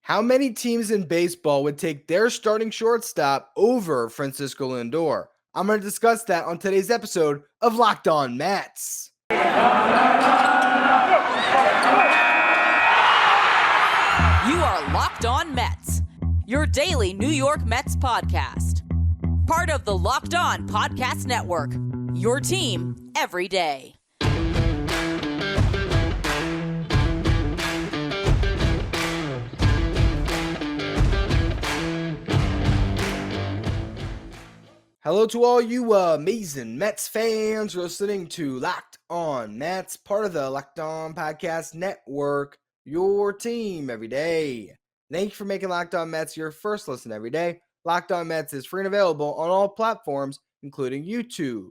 How many teams in baseball would take their starting shortstop over Francisco Lindor? I'm going to discuss that on today's episode of Locked On Mets. You are Locked On Mets, your daily New York Mets podcast. Part of the Locked On Podcast Network, your team every day. Hello to all you amazing Mets fans listening to Locked On Mets, part of the Locked On Podcast Network, your team every day. Thank you for making Locked On Mets your first listen every day. Locked On Mets is free and available on all platforms, including YouTube.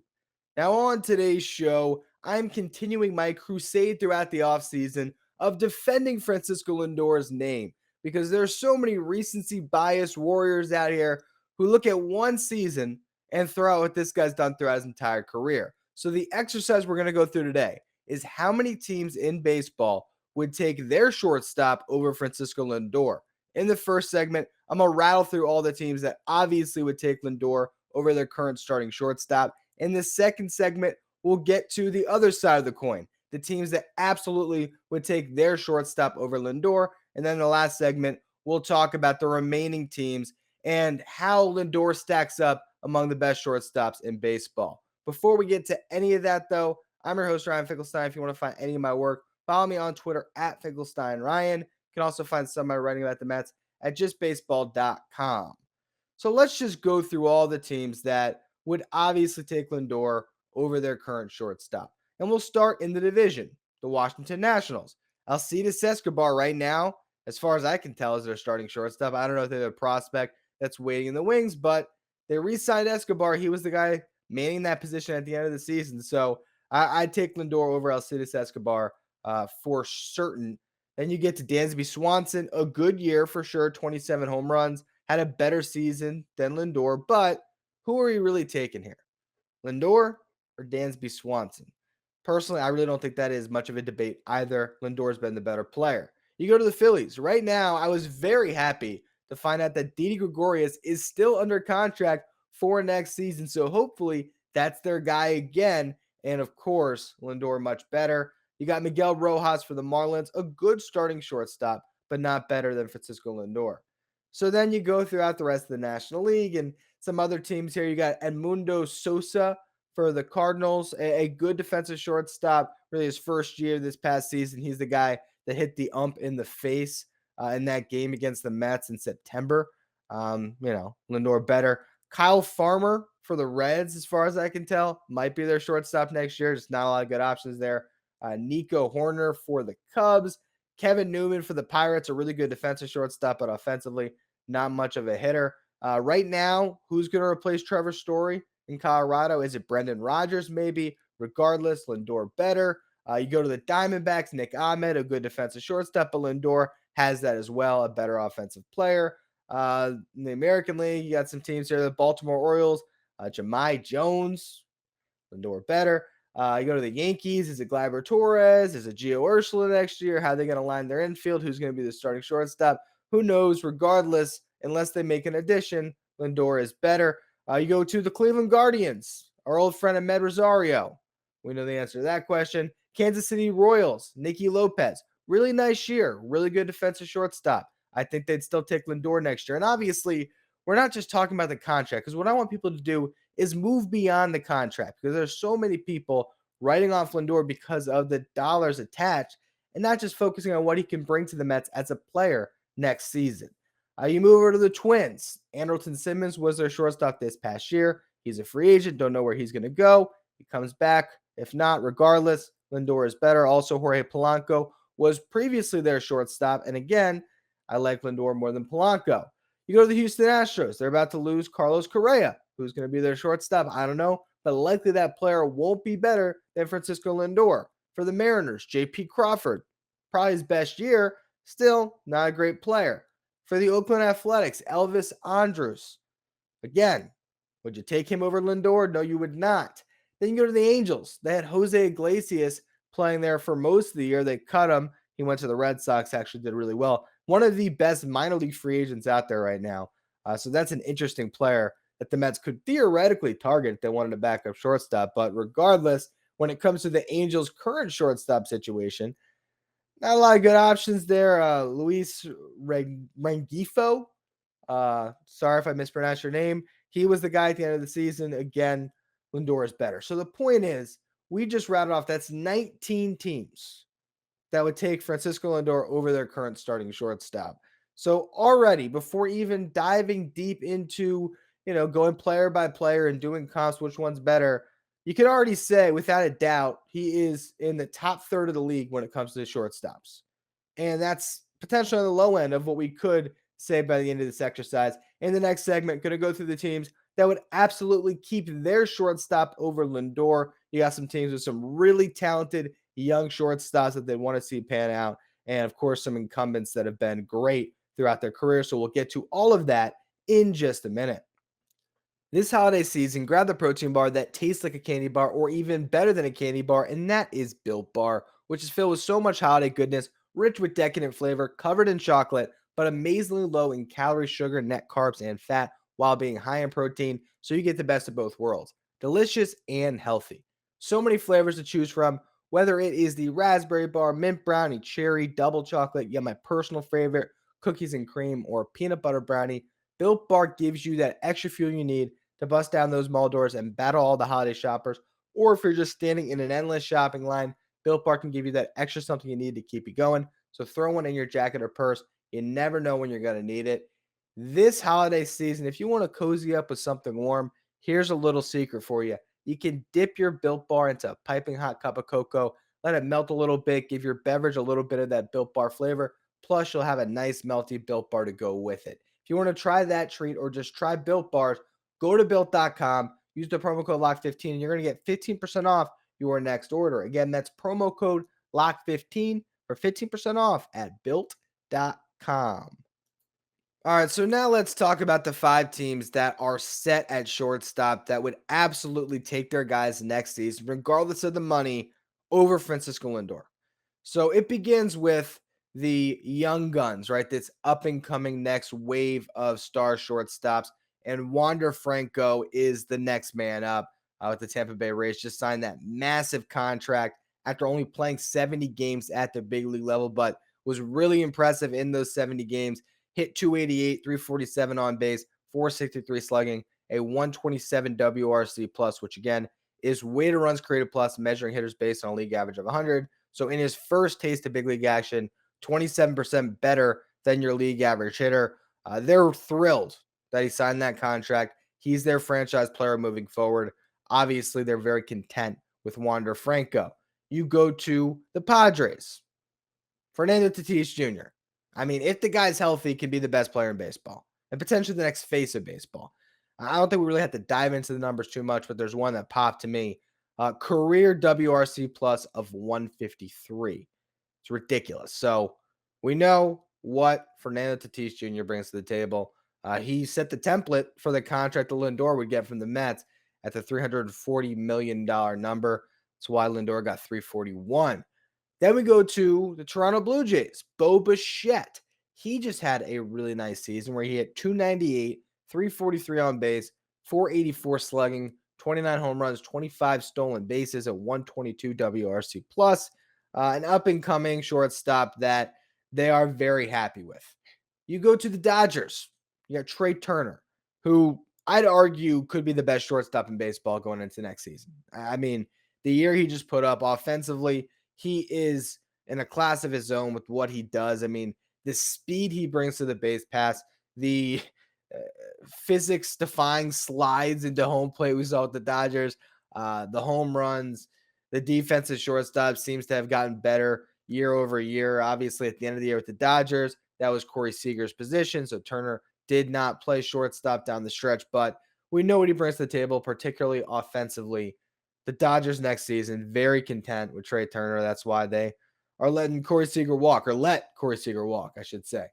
Now on today's show, I'm continuing my crusade throughout the offseason of defending Francisco Lindor's name because there's so many recency bias warriors out here who look at one season and throw out what this guy's done throughout his entire career. So the exercise we're going to go through today is how many teams in baseball would take their shortstop over Francisco Lindor. In the first segment, I'm going to rattle through all the teams that obviously would take Lindor over their current starting shortstop. In the second segment, we'll get to the other side of the coin, the teams that absolutely would take their shortstop over Lindor. And then in the last segment, we'll talk about the remaining teams and how Lindor stacks up among the best shortstops in baseball. Before we get to any of that, though, I'm your host, Ryan Finkelstein. If you want to find any of my work, follow me on Twitter at FinkelsteinRyan. You can also find some of my writing about the Mets at justbaseball.com. So let's just go through all the teams that would obviously take Lindor over their current shortstop. And we'll start in the division, the Washington Nationals. Alcides Escobar right now, as far as I can tell, is their starting shortstop. I don't know if they have a prospect that's waiting in the wings, but they re-signed Escobar. He was the guy manning that position at the end of the season. So I'd take Lindor over Alcides Escobar for certain. Then you get to Dansby Swanson, a good year for sure, 27 home runs, had a better season than Lindor. But who are you really taking here? Lindor or Dansby Swanson? Personally, I really don't think that is much of a debate either. Lindor's been the better player. You go to the Phillies. Right now, I was very happy to find out that Didi Gregorius is still under contract for next season. So hopefully that's their guy again. And of course, Lindor much better. You got Miguel Rojas for the Marlins, a good starting shortstop, but not better than Francisco Lindor. So then you go throughout the rest of the National League and some other teams here. You got Edmundo Sosa for the Cardinals, a good defensive shortstop, really his first year this past season. He's the guy that hit the ump in the face in that game against the Mets in September. Lindor better. Kyle Farmer for the Reds, as far as I can tell, might be their shortstop next year. Just not a lot of good options there. Nico Horner for the Cubs. Kevin Newman for the Pirates, a really good defensive shortstop, but offensively, not much of a hitter. Right now, who's going to replace Trevor Story in Colorado? Is it Brendan Rodgers? Maybe. Regardless, Lindor better. You go to the Diamondbacks, Nick Ahmed, a good defensive shortstop, but Lindor has that as well, a better offensive player. In the American League, you got some teams here, the Baltimore Orioles, Jahmai Jones, Lindor better. You go to the Yankees, is it Gleyber Torres? Is it Gio Urshela next year? How are they going to line their infield? Who's going to be the starting shortstop? Who knows? Regardless, unless they make an addition, Lindor is better. You go to the Cleveland Guardians, our old friend Ahmed Rosario. We know the answer to that question. Kansas City Royals, Nicky Lopez. Really nice year. Really good defensive shortstop. I think they'd still take Lindor next year. And obviously, we're not just talking about the contract, because what I want people to do is move beyond the contract, because there's so many people writing off Lindor because of the dollars attached and not just focusing on what he can bring to the Mets as a player next season. You move over to the Twins. Andrelton Simmons was their shortstop this past year. He's a free agent. Don't know where he's going to go. He comes back. If not, regardless, Lindor is better. Also, Jorge Polanco was previously their shortstop. And again, I like Lindor more than Polanco. You go to the Houston Astros. They're about to lose Carlos Correa. Who's going to be their shortstop? I don't know. But likely that player won't be better than Francisco Lindor. For the Mariners, J.P. Crawford. Probably his best year. Still not a great player. For the Oakland Athletics, Elvis Andrews. Again, would you take him over Lindor? No, you would not. Then you go to the Angels. They had Jose Iglesias playing there for most of the year. They cut him. He went to the Red Sox, actually did really well. one of the best minor league free agents out there right now. So that's an interesting player that the Mets could theoretically target if they wanted a backup shortstop. But regardless, when it comes to the Angels' current shortstop situation, not a lot of good options there. Luis Rengifo. Sorry if I mispronounced your name. He was the guy at the end of the season. Again, Lindor is better. So the point is, we just rattled off that's 19 teams that would take Francisco Lindor over their current starting shortstop. So already, before even diving deep into, going player by player and doing comps, which one's better, you can already say without a doubt, he is in the top third of the league when it comes to the shortstops. And that's potentially on the low end of what we could say by the end of this exercise. In the next segment, going to go through the teams that would absolutely keep their shortstop over Lindor. You got some teams with some really talented young shortstops that they want to see pan out. And of course, some incumbents that have been great throughout their career. So we'll get to all of that in just a minute. This holiday season, grab the protein bar that tastes like a candy bar or even better than a candy bar, and that is Built Bar, which is filled with so much holiday goodness, rich with decadent flavor, covered in chocolate, but amazingly low in calories, sugar, net carbs, and fat, while being high in protein, so you get the best of both worlds. Delicious and healthy. So many flavors to choose from, whether it is the raspberry bar, mint brownie, cherry, double chocolate, yeah, my personal favorite, cookies and cream, or peanut butter brownie. Built Bar gives you that extra fuel you need to bust down those mall doors and battle all the holiday shoppers. Or if you're just standing in an endless shopping line, Built Bar can give you that extra something you need to keep you going. So throw one in your jacket or purse. You never know when you're going to need it. This holiday season, if you want to cozy up with something warm, here's a little secret for you. You can dip your Built Bar into a piping hot cup of cocoa, let it melt a little bit, give your beverage a little bit of that Built Bar flavor. Plus, you'll have a nice melty Built Bar to go with it. If you want to try that treat or just try Built Bars, go to built.com, use the promo code LOCK15, and you're going to get 15% off your next order. Again, that's promo code LOCK15 for 15% off at built.com. All right, so now let's talk about the 5 teams that are set at shortstop that would absolutely take their guys next season, regardless of the money, over Francisco Lindor. So it begins with the young guns, right? This up and coming next wave of star shortstops. And Wander Franco is the next man up with the Tampa Bay Rays. Just signed that massive contract after only playing 70 games at the big league level, but was really impressive in those 70 games. Hit 288, 347 on base, 463 slugging, a 127 WRC plus, which again is weighted runs created plus, measuring hitters based on a league average of 100. So in his first taste of big league action, 27% better than your league average hitter. They're thrilled that he signed that contract. He's their franchise player moving forward. Obviously, they're very content with Wander Franco. You go to the Padres. Fernando Tatis Jr. I mean, if the guy's healthy, he can be the best player in baseball and potentially the next face of baseball. I don't think we really have to dive into the numbers too much, but there's one that popped to me. Career WRC plus of 153. It's ridiculous. So we know what Fernando Tatis Jr. brings to the table. He set the template for the contract that Lindor would get from the Mets at the $340 million number. That's why Lindor got 341. Then we go to the Toronto Blue Jays. Bo Bichette. He just had a really nice season where he hit 298, 343 on base, 484 slugging, 29 home runs, 25 stolen bases, a 122 WRC plus. An up-and-coming shortstop that they are very happy with. You go to the Dodgers. You got Trey Turner, who I'd argue could be the best shortstop in baseball going into next season. I mean, the year he just put up offensively, he is in a class of his own with what he does. I mean, the speed he brings to the base pass, the physics-defying slides into home plate we saw with the Dodgers, the home runs, the defensive shortstop seems to have gotten better year over year. Obviously, at the end of the year with the Dodgers, that was Corey Seager's position, so Turner did not play shortstop down the stretch, but we know what he brings to the table, particularly offensively. The Dodgers next season, very content with Trey Turner. That's why they are letting Corey Seager walk, or let Corey Seager walk, I should say.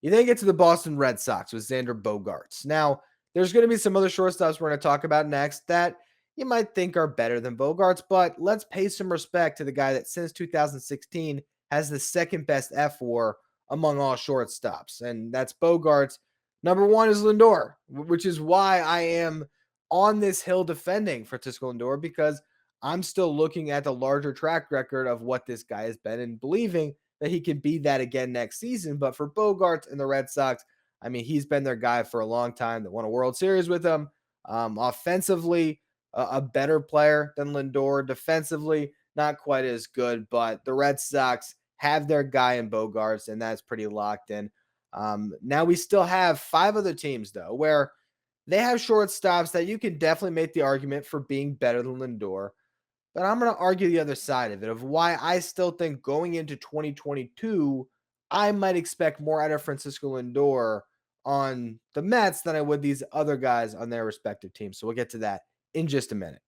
You then get to the Boston Red Sox with Xander Bogaerts. Now, there's going to be some other shortstops we're going to talk about next that you might think are better than Bogaerts, but let's pay some respect to the guy that since 2016 has the second best FWAR among all shortstops, and that's Bogarts. Number one is Lindor, which is why I am on this hill defending Francisco Lindor, because I'm still looking at the larger track record of what this guy has been and believing that he can be that again next season. But for Bogarts and the Red Sox, I mean, he's been their guy for a long time. They won a World Series with him. Offensively, a better player than Lindor. Defensively, not quite as good, but the Red Sox have their guy in Bogarts, and that's pretty locked in. Now we still have 5 other teams, though, where they have shortstops that you can definitely make the argument for being better than Lindor. But I'm going to argue the other side of it, of why I still think going into 2022, I might expect more out of Francisco Lindor on the Mets than I would these other guys on their respective teams. So we'll get to that in just a minute.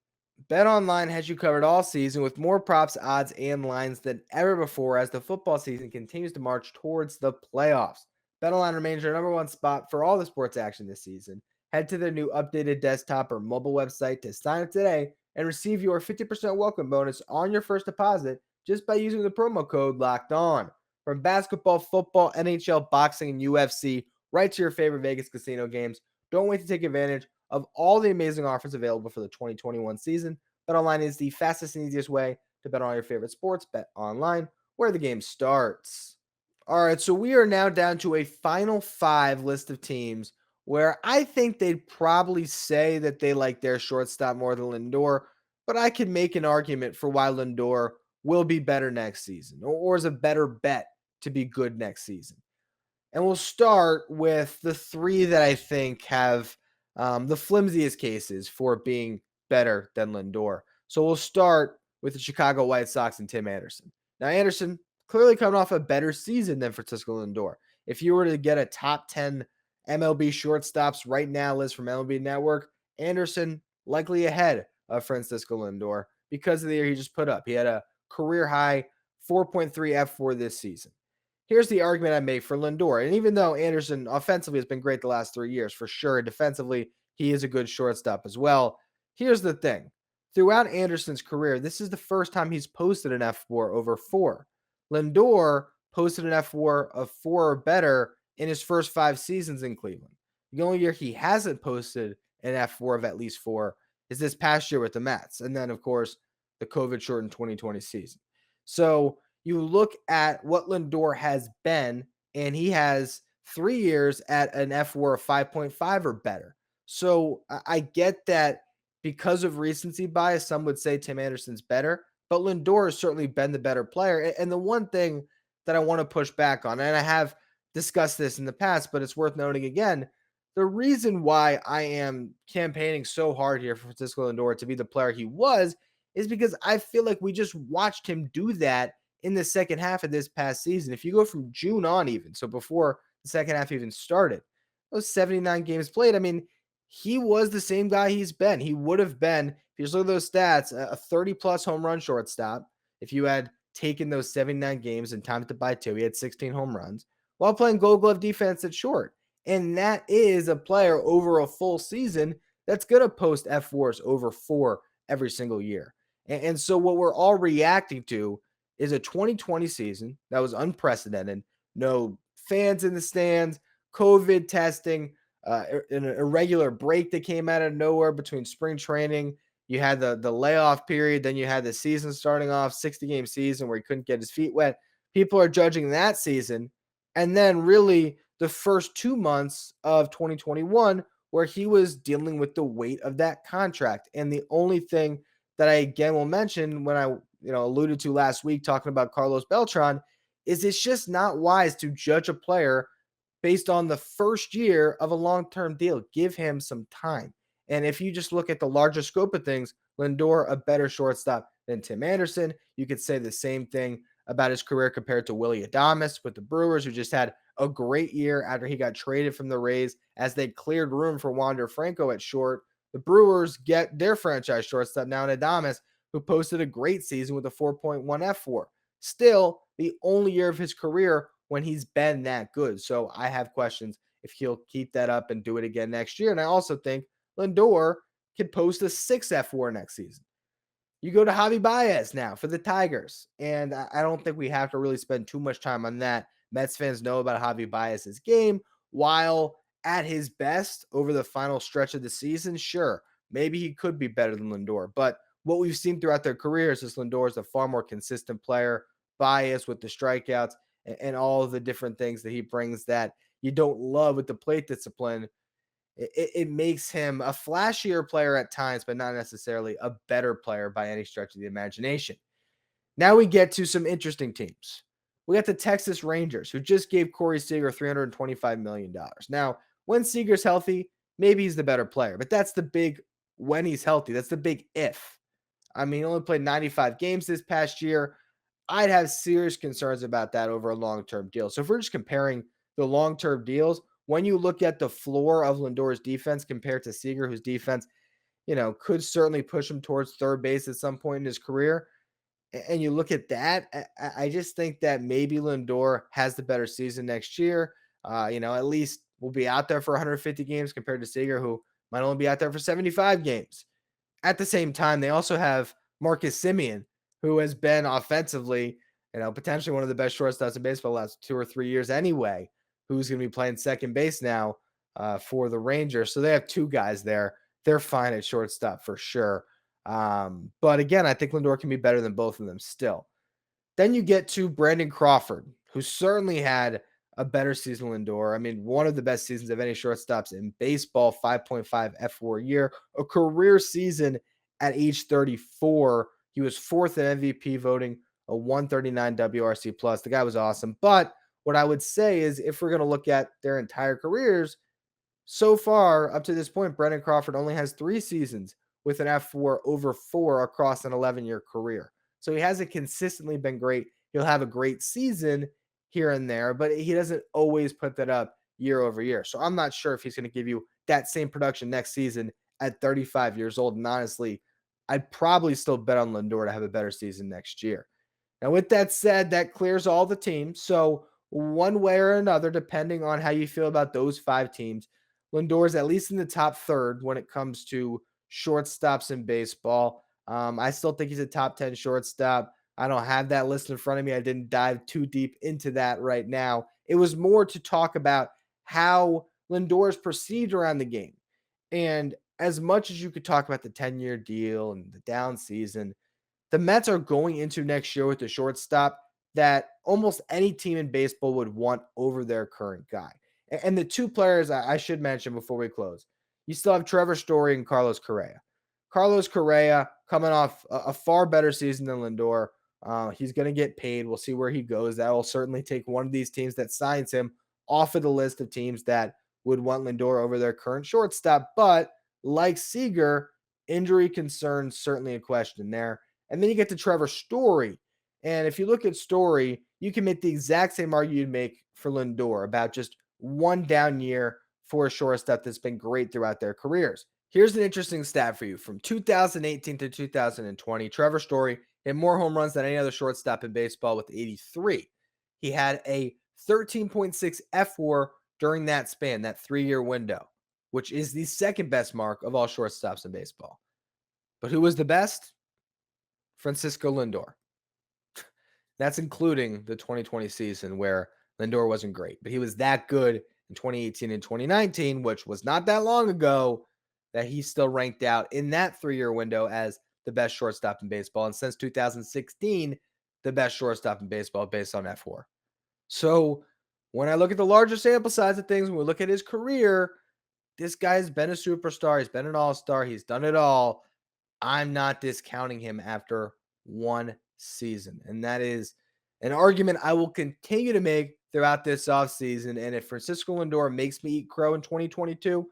BetOnline has you covered all season with more props, odds, and lines than ever before as the football season continues to march towards the playoffs. BetOnline remains your number one spot for all the sports action this season. Head to their new updated desktop or mobile website to sign up today and receive your 50% welcome bonus on your first deposit just by using the promo code Locked On. From basketball, football, NHL, boxing, and UFC, right to your favorite Vegas casino games, don't wait to take advantage of all the amazing offers available for the 2021 season. BetOnline is the fastest and easiest way to bet on all your favorite sports. Bet online, where the game starts. All right, so we are now down to a final 5 list of teams where I think they'd probably say that they like their shortstop more than Lindor, but I can make an argument for why Lindor will be better next season, or is a better bet to be good next season. And we'll start with the 3 that I think have the flimsiest cases for being better than Lindor. So we'll start with the Chicago White Sox and Tim Anderson. Now, Anderson clearly coming off a better season than Francisco Lindor. If you were to get a top 10 MLB shortstops right now list from MLB Network, Anderson likely ahead of Francisco Lindor because of the year he just put up. He had a career high 4.3 F4 this season. Here's the argument I make for Lindor. And even though Anderson offensively has been great the last 3 years, for sure, defensively, he is a good shortstop as well. Here's the thing. Throughout Anderson's career, this is the first time he's posted an F4 over 4. Lindor posted an F4 of 4 or better in his first 5 seasons in Cleveland. The only year he hasn't posted an F4 of at least 4 is this past year with the Mets. And then, of course, the COVID-shortened 2020 season. So you look at what Lindor has been, and he has 3 years at an F4 of 5.5 or better. So I get that because of recency bias, some would say Tim Anderson's better, but Lindor has certainly been the better player. And the one thing that I want to push back on, and I have discussed this in the past, but it's worth noting again, the reason why I am campaigning so hard here for Francisco Lindor to be the player he was is because I feel like we just watched him do that in the second half of this past season. If you go from June on even, so before the second half even started, those 79 games played, I mean, he was the same guy he's been. He would have been, if you just look at those stats, a 30-plus home run shortstop. If you had taken those 79 games and timed it by 2, he had 16 home runs while playing Gold Glove defense at short. And that is a player over a full season that's going to post F4s over 4 every single year. And so what we're all reacting to is a 2020 season that was unprecedented. No fans in the stands, COVID testing, an irregular break that came out of nowhere between spring training. You had the layoff period. Then you had the season starting off, 60-game season where he couldn't get his feet wet. People are judging that season. And then really the first 2 months of 2021 where he was dealing with the weight of that contract. And the only thing that I again will mention when I alluded to last week talking about Carlos Beltran is it's just not wise to judge a player based on the first year of a long-term deal. Give him some time. And if you just look at the larger scope of things, Lindor, a better shortstop than Tim Anderson. You could say the same thing about his career compared to Willy Adames with the Brewers, who just had a great year after he got traded from the Rays as they cleared room for Wander Franco at short. The Brewers get their franchise shortstop now in Adames, who posted a great season with a 4.1 F4. Still, the only year of his career when he's been that good. So I have questions if he'll keep that up and do it again next year. And I also think Lindor could post a 6 F4 next season. You go to Javi Baez now for the Tigers, and I don't think we have to really spend too much time on that Mets fans know about Javi Baez's game. While at his best over the final stretch of the season, sure, maybe he could be better than Lindor. But what we've seen throughout their careers is Lindor is a far more consistent player. Baez with the strikeouts and all of the different things that he brings that you don't love with the plate discipline. It makes him a flashier player at times, but not necessarily a better player by any stretch of the imagination. Now we get to some interesting teams. We got the Texas Rangers, who just gave Corey Seager $325 million. Now, when Seager's healthy, maybe he's the better player, but that's the big when he's healthy. That's the big if. I mean, he only played 95 games this past year. I'd have serious concerns about that over a long-term deal. So if we're just comparing the long-term deals, when you look at the floor of Lindor's defense compared to Seager, whose defense, could certainly push him towards third base at some point in his career, and you look at that, I just think that maybe Lindor has the better season next year. At least we'll be out there for 150 games compared to Seager, who might only be out there for 75 games. At the same time, they also have Marcus Simeon, who has been offensively, potentially one of the best shortstops in baseball the last 2 or 3 years anyway, who's going to be playing second base now for the Rangers. So they have two guys there. They're fine at shortstop for sure. But again, I think Lindor can be better than both of them still. Then you get to Brennan Crawford, who certainly had a better season than Lindor. I mean, one of the best seasons of any shortstops in baseball, 5.5 F4 a year, a career season at age 34. He was fourth in MVP voting, a 139 WRC plus. The guy was awesome. But what I would say is if we're going to look at their entire careers, so far up to this point, Brennan Crawford only has 3 seasons with an F4 over 4 across an 11-year career. So he hasn't consistently been great. He'll have a great season here and there, but he doesn't always put that up year over year. So I'm not sure if he's going to give you that same production next season at 35 years old. And honestly, I'd probably still bet on Lindor to have a better season next year. Now, with that said, that clears all the teams. So one way or another, depending on how you feel about those 5 teams, Lindor's at least in the top third when it comes to shortstops in baseball. I still think he's a top 10 shortstop. I don't have that list in front of me. I didn't dive too deep into that right now. It was more to talk about how Lindor is perceived around the game. And as much as you could talk about the 10-year deal and the down season, the Mets are going into next year with a shortstop that almost any team in baseball would want over their current guy. And the 2 players I should mention before we close, you still have Trevor Story and Carlos Correa. Carlos Correa coming off a far better season than Lindor. He's going to get paid. We'll see where he goes. That will certainly take one of these teams that signs him off of the list of teams that would want Lindor over their current shortstop. But like Seager, injury concerns certainly a question there. And then you get to Trevor Story. And if you look at Story, you can make the exact same argument you'd make for Lindor about just one down year for a shortstop that's been great throughout their careers. Here's an interesting stat for you. From 2018 to 2020, Trevor Story hit more home runs than any other shortstop in baseball with 83. He had a 13.6 F4 during that span, that 3-year window, which is the second best mark of all shortstops in baseball. But who was the best? Francisco Lindor. That's including the 2020 season where Lindor wasn't great, but he was that good in 2018 and 2019, which was not that long ago, that he still ranked out in that 3-year window as the best shortstop in baseball. And since 2016, the best shortstop in baseball based on F4. So when I look at the larger sample size of things, when we look at his career, this guy's been a superstar. He's been an all-star. He's done it all. I'm not discounting him after one season. And that is an argument I will continue to make throughout this offseason. And if Francisco Lindor makes me eat crow in 2022,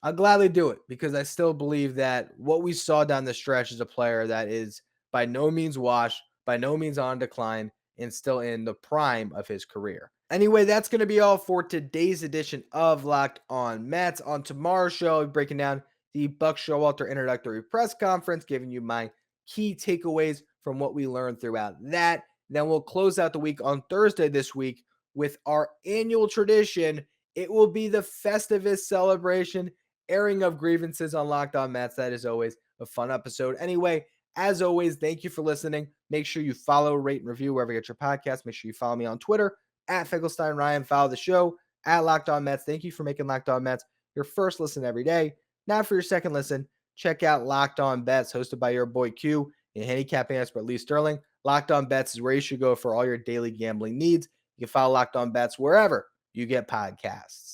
I'll gladly do it because I still believe that what we saw down the stretch is a player that is by no means washed, by no means on decline, and still in the prime of his career. Anyway, that's going to be all for today's edition of Locked On Mets. On tomorrow's show, I'll be breaking down the Buck Showalter introductory press conference, giving you my key takeaways from what we learned throughout that. Then we'll close out the week on Thursday this week with our annual tradition. It will be the Festivus celebration, airing of grievances on Locked On Mets. That is always a fun episode. Anyway, as always, thank you for listening. Make sure you follow, rate, and review wherever you get your podcast. Make sure you follow me on Twitter, at Finkelstein Ryan. Follow the show at Locked On Mets. Thank you for making Locked On Mets your first listen every day. Now for your second listen, check out Locked On Bets, hosted by your boy Q and handicapping expert Lee Sterling. Locked On Bets is where you should go for all your daily gambling needs. You can follow Locked On Bets wherever you get podcasts.